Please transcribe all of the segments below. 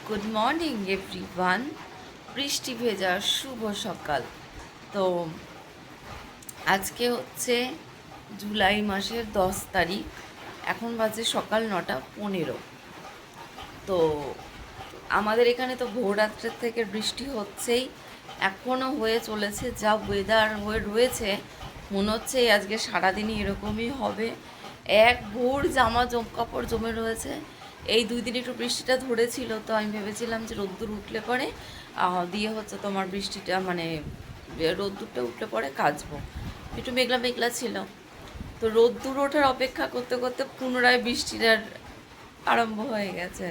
Good morning everyone. বৃষ্টি ভেজা শুভ সকাল। তো আজকে হচ্ছে জুলাই মাসের 10 তারিখ। এখন বাজে সকাল 9:15। তো আমাদের এখানে তো ভোর রাত্রের থেকে বৃষ্টি হচ্ছেই, এখনও হয়ে চলেছে। যা ওয়েদার হয়ে রয়েছে, মনে হচ্ছে আজকে সারাদিনই এরকমই হবে। এক ভোর কাপড় জমে রয়েছে। এই 2 দিন একটু বৃষ্টিটা ধরেছিল, তো আমি ভেবেছিলাম যে রোদ্দুর উঠলে পরে দিয়ে হচ্ছে তোমার বৃষ্টিটা মানে রোদ্দুরটা উঠলে পরে কাচবো। একটু মেঘলা মেঘলা ছিল, তো রোদ্দুর ওঠার অপেক্ষা করতে করতে পুনরায় বৃষ্টিটার আরম্ভ হয়ে গেছে।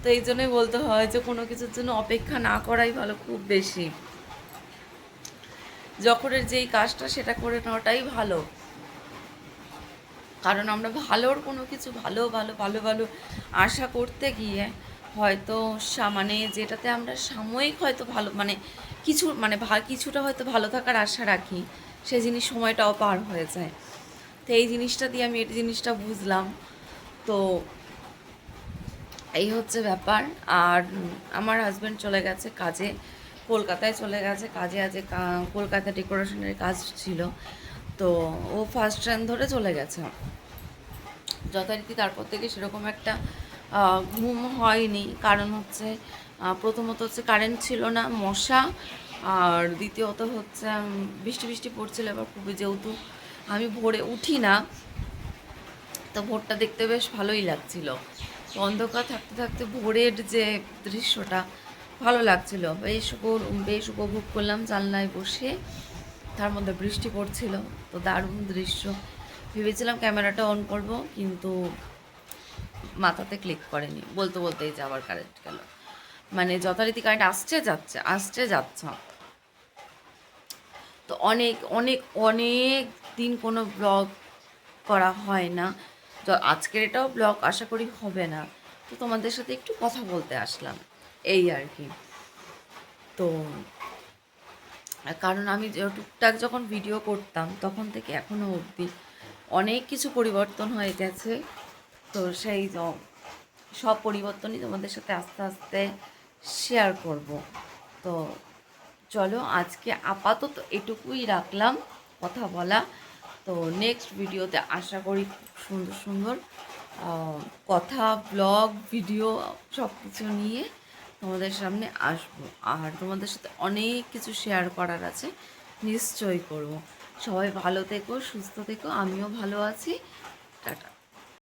তো এই জন্যই বলতে হয় যে কোনো কিছুর জন্য অপেক্ষা না করাই ভালো, খুব বেশি। যখনের যেই কাজটা সেটা করে নেওয়াটাই ভালো, কারণ আমরা ভালোর কোনো কিছু ভালো ভালো ভালো ভালো আশা করতে গিয়ে হয়তো মানে যেটাতে আমরা সাময়িক হয়তো ভালো মানে কিছু মানে কিছুটা হয়তো ভালো থাকার আশা রাখি, সে জিনিস সময়টাও পার হয়ে যায়। তো এই জিনিসটা দিয়ে আমি এই জিনিসটা বুঝলাম। তো এই হচ্ছে ব্যাপার। আর আমার হাজব্যান্ড চলে গেছে কাজে, কলকাতায় চলে গেছে কাজে। আজ কলকাতা ডেকোরেশনের কাজ ছিল, তো ও ফার্স্ট ট্রেন ধরে চলে গেছে যথারীতি। তারপর থেকে সেরকম একটা ঘুম হয়নি, কারণ হচ্ছে প্রথমত হচ্ছে কারেন্ট ছিল না, মশা, আর দ্বিতীয়ত হচ্ছে বৃষ্টি বৃষ্টি পড়ছিল এবার খুবই। যেহেতু আমি ভোরে উঠি না, তো ভোরটা দেখতে বেশ ভালোই লাগছিল। অন্ধকার থাকতে থাকতে ভোরের যে দৃশ্যটা ভালো লাগছিল, বেশ উপভোগ করলাম জানলায় বসে। তার মধ্যে বৃষ্টি পড়ছিল, তো দারুণ দৃশ্য। ভেবেছিলাম ক্যামেরাটা অন করব, কিন্তু মাথাতে ক্লিক করেনি। বলতে বলতেই যে আবার কারেন্ট গেল। মানে যথারীতি কারেন্ট আসছে যাচ্ছে আসছে যাচ্ছে। তো অনেক অনেক অনেক দিন কোনো ব্লগ করা হয় না। আজকের এটাও ব্লগ আশা করি হবে না, তো তোমাদের সাথে একটু কথা বলতে আসলাম, এই আর কি। তো কারণ আমি টুকটাক যখন ভিডিও করতাম তখন থেকে এখনও অবধি অনেক কিছু পরিবর্তন হয়ে গেছে। তো সেই সব পরিবর্তনই তোমাদের সাথে আস্তে আস্তে শেয়ার করব। তো চলো আজকে আপাতত এটুকুই রাখলাম কথা বলা। তো নেক্সট ভিডিওতে আশা করি খুব সুন্দর সুন্দর কথা, ব্লগ, ভিডিও সব কিছু নিয়ে তোমাদের সামনে আসবো। আর তোমাদের সাথে অনেক কিছু শেয়ার করার আছে, নিশ্চয়ই করব। সবাই ভালো থেকো, সুস্থ থেকো, আমিও ভালো আছি। টাটা।